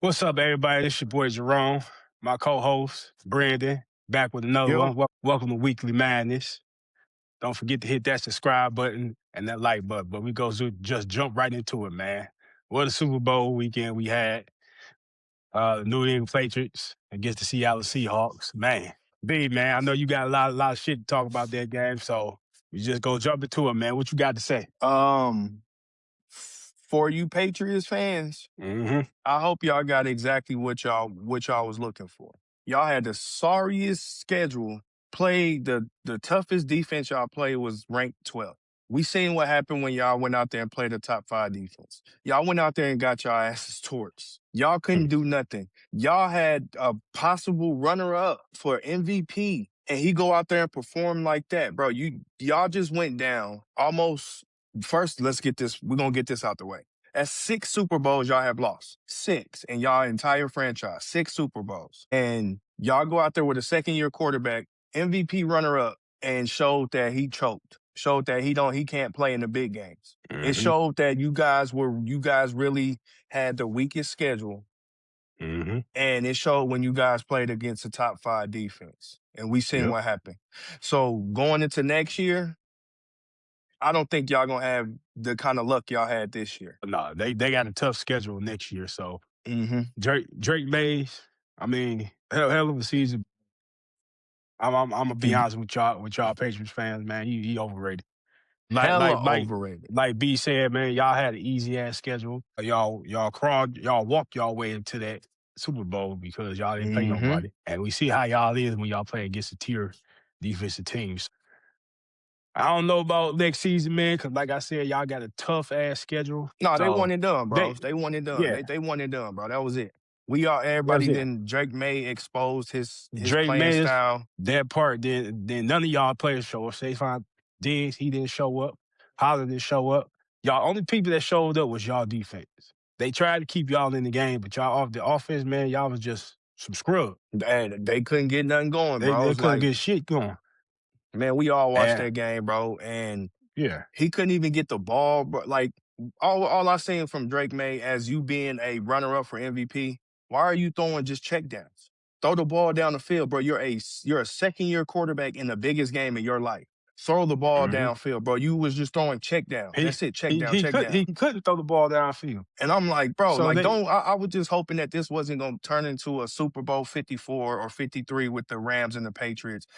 What's up, everybody? It's your boy Jerome, my co-host Brandon, back with another Yo, one. Welcome to Weekly Madness. Don't forget to hit that subscribe button and that like button. But we just jump right into it, man. What a Super Bowl weekend we had. The New England Patriots against the Seattle Seahawks. Man, big man. I know you got a lot of shit to talk about that game, so we just go jump into it, man. What you got to say? for you Patriots fans, Mm-hmm. I hope y'all got exactly what y'all was looking for. Y'all had the sorriest schedule. Played the toughest defense y'all played was ranked 12th. We seen what happened when y'all went out there and played a top 5 defense. Y'all went out there and got y'all asses torched. Y'all couldn't do nothing. Y'all had a possible runner-up for MVP, and he go out there and perform like that, bro. Y'all just went down almost. First, let's get this. We're gonna get this out the way. That's 6 Super Bowls y'all have lost. 6 in y'all entire franchise. 6 Super Bowls. And y'all go out there with a second-year quarterback, MVP runner-up, and showed that he choked. Showed that he can't play in the big games. Mm-hmm. It showed that you guys really had the weakest schedule. Mm-hmm. And it showed when you guys played against a top 5 defense. And we seen what happened. So going into next year, I don't think y'all gonna have the kind of luck y'all had this year. No, they got a tough schedule next year. So Drake Mays, I mean, hell of a season. I'm gonna be honest with y'all Patriots fans, man. He overrated. Hella overrated. Like B said, man, y'all had an easy ass schedule. Y'all walked y'all way into that Super Bowl because y'all didn't play nobody. And we see how y'all is when y'all play against the tier defensive teams. I don't know about next season, man, because like I said, y'all got a tough ass schedule. No, they So won it done, bro. They won it done. Yeah. They won it done, bro. That was it. Then Drake May exposed his Drake playing May, style. that part, then none of y'all players show up. Stephon Diggs, he didn't show up. Holland didn't show up. Y'all only people that showed up was y'all defense. They tried to keep y'all in the game, but y'all off the offense, man, y'all was just some scrub. They couldn't get nothing going, bro. They couldn't get shit going. Man, we all watched that game, bro, and he couldn't even get the ball, bro. Like all I seen from Drake May as you being a runner-up for MVP, why are you throwing just checkdowns? Throw the ball down the field, bro. You're a second-year quarterback in the biggest game of your life. Throw the ball downfield, bro. You was just throwing checkdown. That's it, check down. He couldn't throw the ball downfield. And I'm like, bro, so I was just hoping that this wasn't going to turn into a Super Bowl 54 or 53 with the Rams and the Patriots.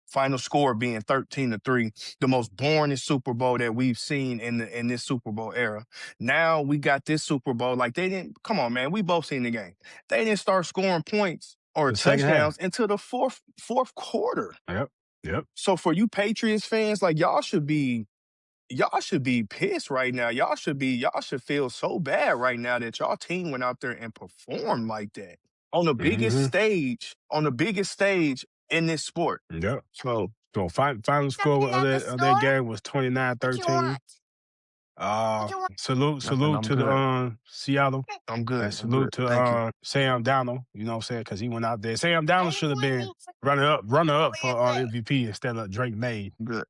Final score being 13-3, the most boringest Super Bowl that we've seen in this Super Bowl era. Now we got this Super Bowl. Like come on, man. We both seen the game. They didn't start scoring points or touchdowns until the fourth quarter. Yep. So for you Patriots fans, like y'all should be pissed right now. Y'all should feel so bad right now that y'all team went out there and performed like that on the biggest stage, in this sport. Yep. So final score of that game was 29-13. Salute to the Seattle. I'm good. And salute to Sam Darnold, you know what I'm saying? Because he went out there. Sam Darnold should have been runner up for MVP instead of Drake May. Good.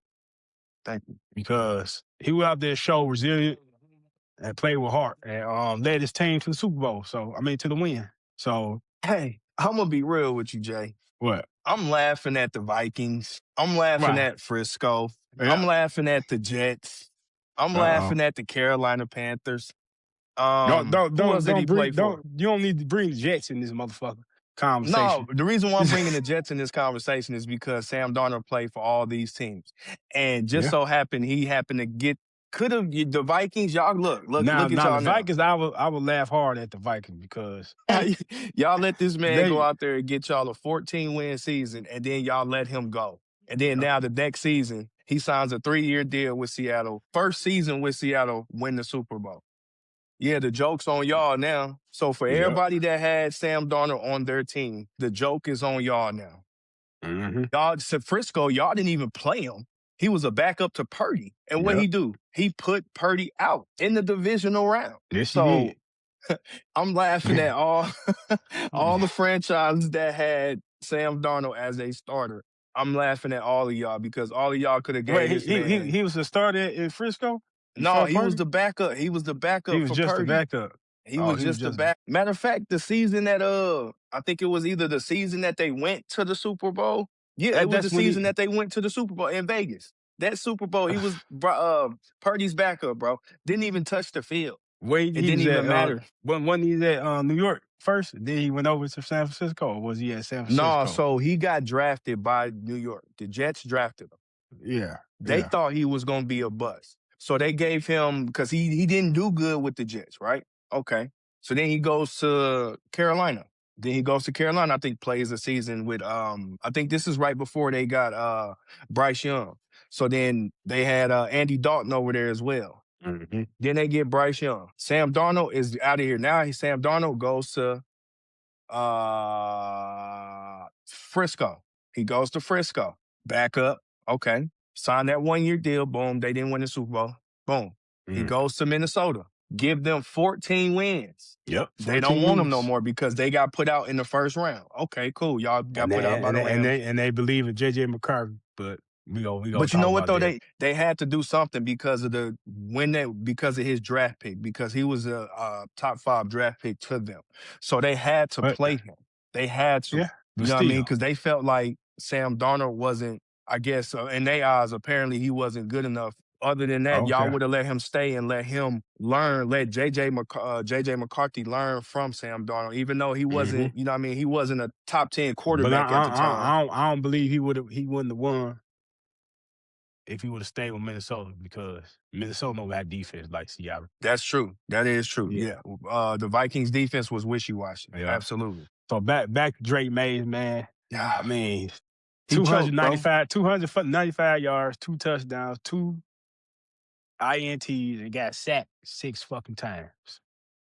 Thank you. Because he went out there, showed resilient and played with heart and led his team to the Super Bowl. To the win. So hey, I'm gonna be real with you, Jay. What? I'm laughing at the Vikings. I'm laughing at Frisco. Yeah. I'm laughing at the Jets. I'm laughing at the Carolina Panthers. Don't you don't need to bring the Jets in this motherfucker conversation. No, the reason why I'm bringing the Jets in this conversation is because Sam Darnold played for all these teams, and just so happened he happened to get. Could have the Vikings? Y'all look at y'all the Vikings. I would laugh hard at the Vikings because y'all let this man go out there and get y'all a 14-win season, and then y'all let him go. And then now the next season he signs a 3-year deal with Seattle. First season with Seattle, win the Super Bowl. Yeah, the joke's on y'all now. So for everybody that had Sam Darnold on their team, the joke is on y'all now. Y'all said Frisco, y'all didn't even play him. He was a backup to Purdy. And what he do? He put Purdy out in the divisional round. Yes, so I'm laughing at all the franchises that had Sam Darnold as a starter. I'm laughing at all of y'all because all of y'all could have gave this man. He was a starter in Frisco? No, he was the backup. He was the backup. He was for just Purdy. the backup. He Oh, was he was just a just back. Matter of fact, the season that I think it was either the season that they went to the Super Bowl. Yeah, it was the that's when season he that they went to the Super Bowl in Vegas. That Super Bowl, he was Purdy's backup, bro. Didn't even touch the field. where It he didn't was at. even matter. When he was at New York first, then he went over to San Francisco, or was he at San No, Francisco? so he got drafted by New York. The Jets drafted him. Yeah, They yeah. thought he was gonna be a bust. So they gave him because he didn't do good with the Jets, right? Okay. So then he goes to Carolina. Then he goes to Carolina, I think plays a season with I think this is right before they got Bryce Young. So then they had Andy Dalton over there as well. Mm-hmm. Then they get Bryce Young. Sam Darnold is out of here now. Sam Darnold goes to Frisco. He goes to Frisco. Back up. Okay. Sign that 1-year deal. Boom. They didn't win the Super Bowl. Boom. He goes to Minnesota. Give them 14 wins. Yep. They don't want him no wins. more because they got put out in the first round. Okay, cool. Y'all got put out by the Rams. And they believe in JJ McCarthy, but we go But you talk know what about though? that. They had to do something because of because of his draft pick, because he was a top 5 draft pick to them. So they had to But- play him. They had to. Yeah, You but know what I mean? still. Because they felt like Sam Darnold wasn't, I guess, in their eyes, apparently he wasn't good enough. Other than that, y'all Okay. would have let him stay and let him learn, let JJ McCarthy learn from Sam Darnold, even though he wasn't, you know what I mean, he wasn't a top 10 But quarterback at the time. I don't believe he wouldn't have won if he would have stayed with Minnesota, because Minnesota don't got defense like Seattle. That's true. That is true. Yeah. Yeah. The Vikings defense was wishy-washy. Yeah. Absolutely. So back to Drake Mays, man. Yeah. I mean, He choked, bro. 295 yards, 2 touchdowns, 2 INTs, and got sacked 6 fucking times.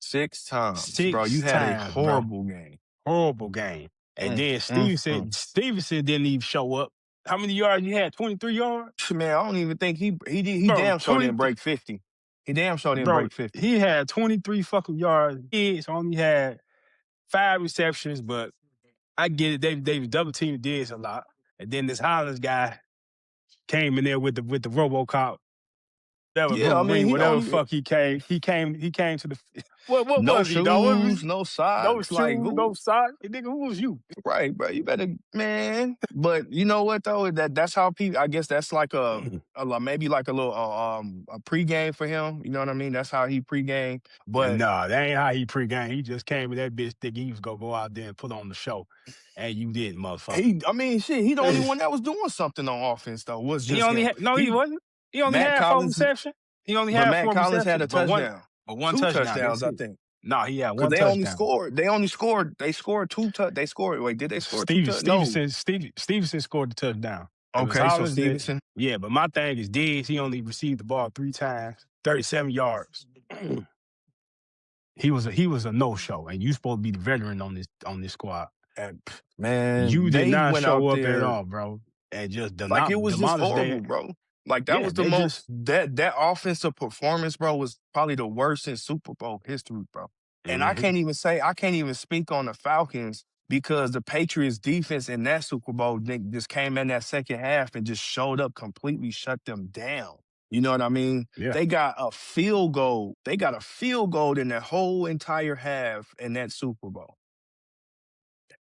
6 times, 6 bro. You had a times, horrible game. Horrible game. And then Stevenson didn't even show up. How many yards you had? 23 yards? Man, I don't even think he Bro, damn sure 20 didn't break 50. He damn sure didn't Bro, break 50. he had 23 fucking yards. He only had 5 receptions, but I get it. They double teamed Diggs a lot. And then this Hollins guy came in there with the RoboCop. Yeah, I mean, whatever fuck he came to the. What no was he, shoes, dog? no socks. No shoes, like, no socks. Nigga, who was you? Right, bro. You better, man. But you know what though? That's how people. I guess that's like maybe like a little a pregame for him. You know what I mean? That's how he pregame. But no, that ain't how he pregame. He just came with that bitch thinking he was gonna go out there and put on the show, and you didn't, motherfucker. he the only one that was doing something on offense though. Was just he only him. he wasn't. He only Matt had Collins, 4 receptions. He only but had Matt 4 Collins receptions. had a touchdown. But one 2 touchdown. touchdowns, I think. No, he had 1 Because touchdown. they only scored. They scored 2 touchdowns. They scored. Wait, did they score 2 touchdowns? Stevenson scored the touchdown. Okay, so Stevenson. Yeah, but my thing is Diggs. He only received the ball 3 times, 37 yards. He was a no-show, and you supposed to be the veteran on this squad. And, man, you did not show up there, at all, bro. And just like it was just horrible, bro. Like that was the most that offensive performance, bro, was probably the worst in Super Bowl history, bro. And I can't even speak on the Falcons because the Patriots defense in that Super Bowl just came in that second half and just showed up, completely shut them down. You know what I mean? Yeah. They got a field goal. They got a field goal in that whole entire half in that Super Bowl.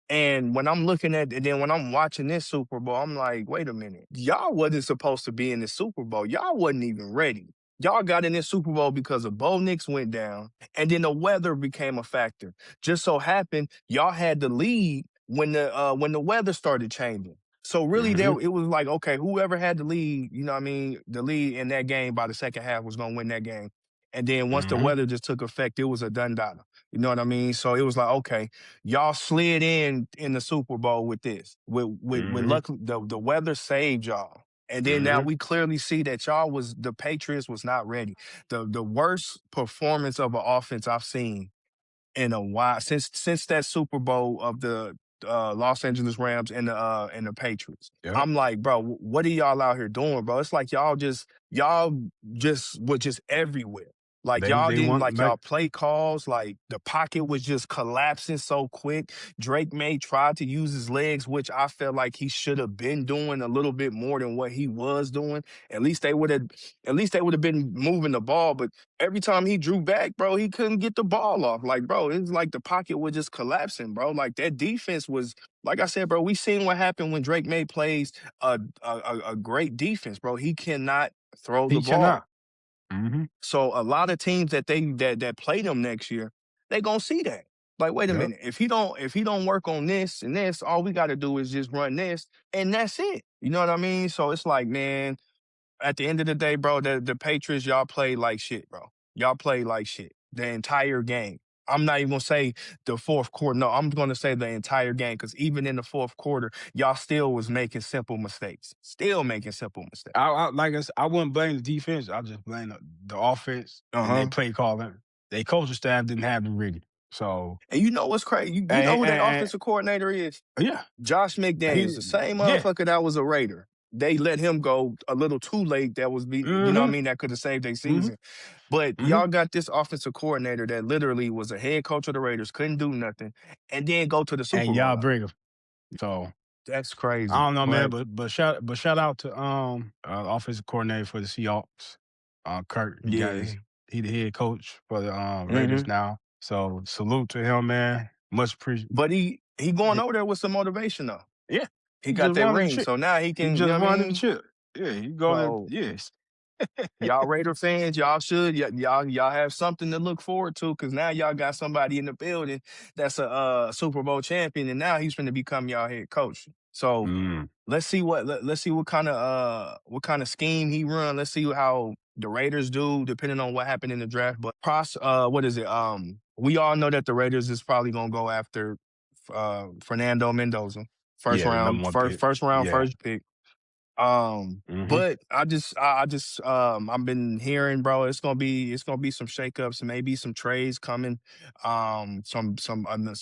And when I'm looking at it, then when I'm watching this Super Bowl, I'm like, wait a minute. Y'all wasn't supposed to be in the Super Bowl. Y'all wasn't even ready. Y'all got in this Super Bowl because a Bo Nix went down, and then the weather became a factor. Just so happened, y'all had the lead when the weather started changing. So really, it was like, okay, whoever had the lead, you know what I mean, the lead in that game by the second half was going to win that game. And then once the weather just took effect, it was a done data. You know what I mean? So it was like, okay, y'all slid in the Super Bowl with this. With luckily the weather saved y'all. And then now we clearly see that the Patriots was not ready. The worst performance of an offense I've seen in a while since that Super Bowl of the Los Angeles Rams and the Patriots. Yep. I'm like, bro, what are y'all out here doing, bro? It's like y'all just were just everywhere. Like y'all They didn't want like back. y'all play calls. Like the pocket was just collapsing so quick. Drake May tried to use his legs, which I felt like he should have been doing a little bit more than what he was doing. At least they would have. At least they would have been moving the ball. But every time he drew back, bro, he couldn't get the ball off. Like, bro, it's like the pocket was just collapsing, bro. Like that defense was. Like I said, bro, we seen what happened when Drake May plays a great defense, bro. He cannot throw the He cannot. ball. Mm-hmm. So a lot of teams that play them next year, they gonna see that. Like, wait a Yep. minute, if he don't work on this and this, all we got to do is just run this, and that's it. You know what I mean? So it's like, man, at the end of the day, bro, the Patriots, y'all play like shit, bro. Y'all play like shit the entire game. I'm not even gonna say the fourth quarter. No, I'm gonna say the entire game because even in the fourth quarter, y'all still was making simple mistakes. Still making simple mistakes. Like I said, I wouldn't blame the defense. I just blame the offense Uh and they huh. play calling. They coaching staff didn't have them ready. So And you know what's crazy? You know and, who their and, offensive coordinator is? and yeah, Josh McDaniels, he the same yeah. motherfucker that was a Raider. They let him go a little too late. That was you know what I Mm-hmm. mean? That could have saved their Mm-hmm. season. But Mm-hmm. y'all got this offensive coordinator that literally was a head coach of the Raiders, couldn't do nothing, and then go to the And Super y'all Bowl. bring him. So That's I crazy. don't know, man, But but shout out to offensive coordinator for the Seahawks, Kurt. yeah. He the head coach for the Raiders Hmm. now. So salute to him, man. Much appreciated. But he going over there with some motivation though. Yeah, He he got just that wanted the ring. chip. So now he He can, you just know what I wanted the mean? chip. Yeah, he go there. So Yes. y'all Raider fans, y'all should y'all have something to look forward to because now y'all got somebody in the building that's a Super Bowl champion, and now he's going to become y'all head coach. So Mm, let's see what kind of scheme he run. Let's see how the Raiders do, depending on what happened in the draft. But what is it? We all know that the Raiders is probably gonna go after Fernando Mendoza, first yeah, the round, number one pick. first round, Yeah. first pick. Mm-hmm. But I've been hearing, bro, it's gonna be some shakeups and maybe some trades coming, some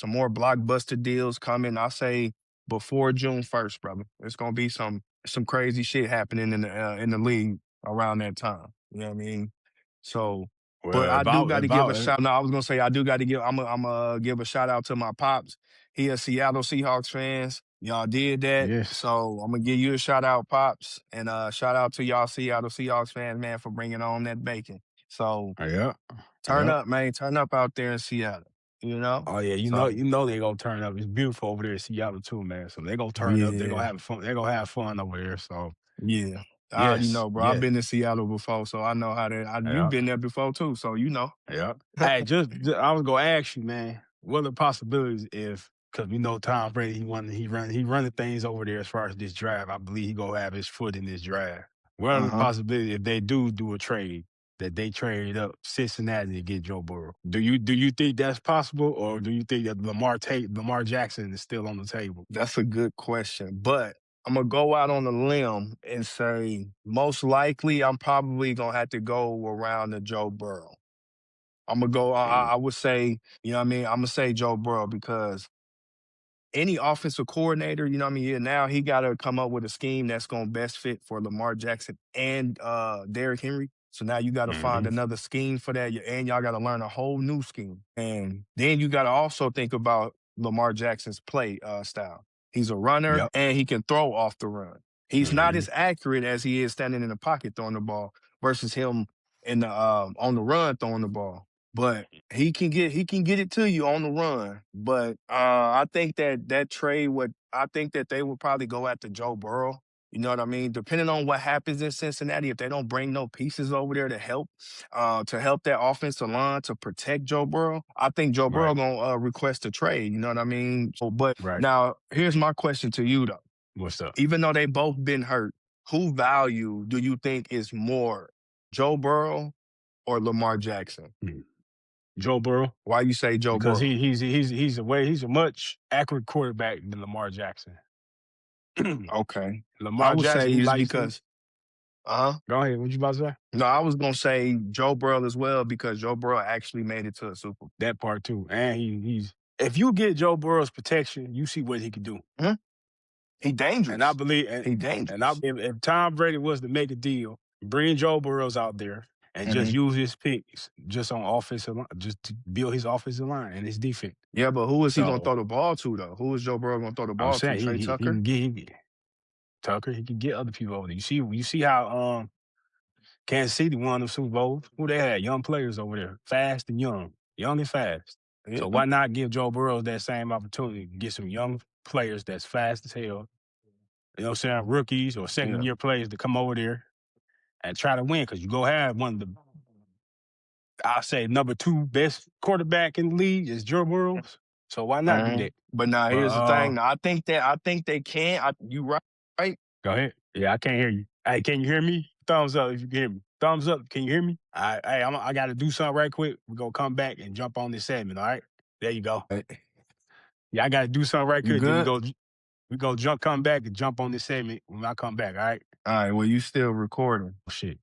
more blockbuster deals coming. I say before June 1st, brother. It's gonna be some crazy shit happening in the league around that time. You know what I mean? So, but Well, I do got to give a about shout. No, I was gonna say I do got to give. I'm gonna give a shout out to my pops. He a Seattle Seahawks fans. Y'all did that. yes. So I'm gonna give you a shout out, Pops, and shout out to y'all Seattle Seahawks fans, man, for bringing on that bacon. So Yeah. turn Yeah. up, man, turn up out there in Seattle, you know? Oh yeah, So you know they gonna turn up. It's beautiful over there in Seattle too, man. So they gonna turn up. They gonna yeah, have fun. They gonna have fun over there. So yeah. I already yes, know, bro. I've yes, been to Seattle before, so I know how that. You've yeah, been there before too, so you know. yeah. Hey, I was gonna ask you, man, what are the possibilities if because we know Tom Brady he running things over there as far as this drive. I believe he gonna have his foot in this drive. What are Uh the huh. possibilities if they do a trade that they trade up Cincinnati to get Joe Burrow? Do you think that's possible, or do you think that Lamar Jackson is still on the table? That's a good question, but I'm gonna go out on a limb and say most likely I'm probably gonna have to go around to Joe Burrow. I'm gonna go. Mm, I would say, you know what I mean. I'm gonna say Joe Burrow because any offensive coordinator, you know what I mean. Yeah, now he got to come up with a scheme that's gonna best fit for Lamar Jackson and Derrick Henry. So now you got to find mhm. another scheme for that, and y'all got to learn a whole new scheme. And then you got to also think about Lamar Jackson's play style. He's a runner Yep. and he can throw off the run. He's not Mhm. as accurate as he is standing in the pocket throwing the ball versus him in the on the run throwing the ball. But he can get it to you on the run. But I think that trade would I think that they would probably go after Joe Burrow. You know what I mean? Depending on what happens in Cincinnati, if they don't bring no pieces over there to help that offensive line to protect Joe Burrow, I think Joe Right. Burrow gonna request a trade. You know what I mean? So, but Right. now here's my question to you though. What's up? Even though they both been hurt, who value do you think is more, Joe Burrow or Lamar Jackson? Mm. Joe Burrow, Why you say Joe because Burrow? he's a much accurate quarterback than Lamar Jackson. Okay. I Lamar would Jackson, say he it's likes him. because uh-huh. Go ahead. What you about to say? No, I was gonna say Joe Burrow as well because Joe Burrow actually made it to a Super Bowl. That part too. And he's if you get Joe Burrow's protection, you see what he can do. Mhm. He And I dangerous. believe He dangerous. if Tom Brady was to make a deal, bring Joe Burrows out there, and just Mhm. use his picks just on offensive line, just to build his offensive line and his defense. Yeah, but who is he gonna So throw the ball to though? Who is Joe Burrow gonna throw the I'm ball to? saying Trey he Tucker? can get Tucker. He can get other people over there. You see how Kansas City won the Super Bowl. Who they had? Young players over there, fast and young and fast. Yeah. So why not give Joe Burrow that same opportunity to get some young players that's fast as hell? You know what I'm saying? Rookies or second Yeah. year players to come over there and try to win because you go have one of the, I'll say, number 2 best quarterback in the league is Joe Burrow. So why not do that? But now But here's the thing. Now I think they can. You right, right? go ahead. Yeah, I can't hear you. Hey, can you hear me? Thumbs up if you can hear me. Thumbs up. Can you hear me? Hey, I got to do something right quick. We're going to come back and jump on this segment, all right? There you go. Yeah, I got to do something right You quick. Then good? we go come back and jump on this segment when I come back, all right? All right. Well, you still recording. Oh, shit.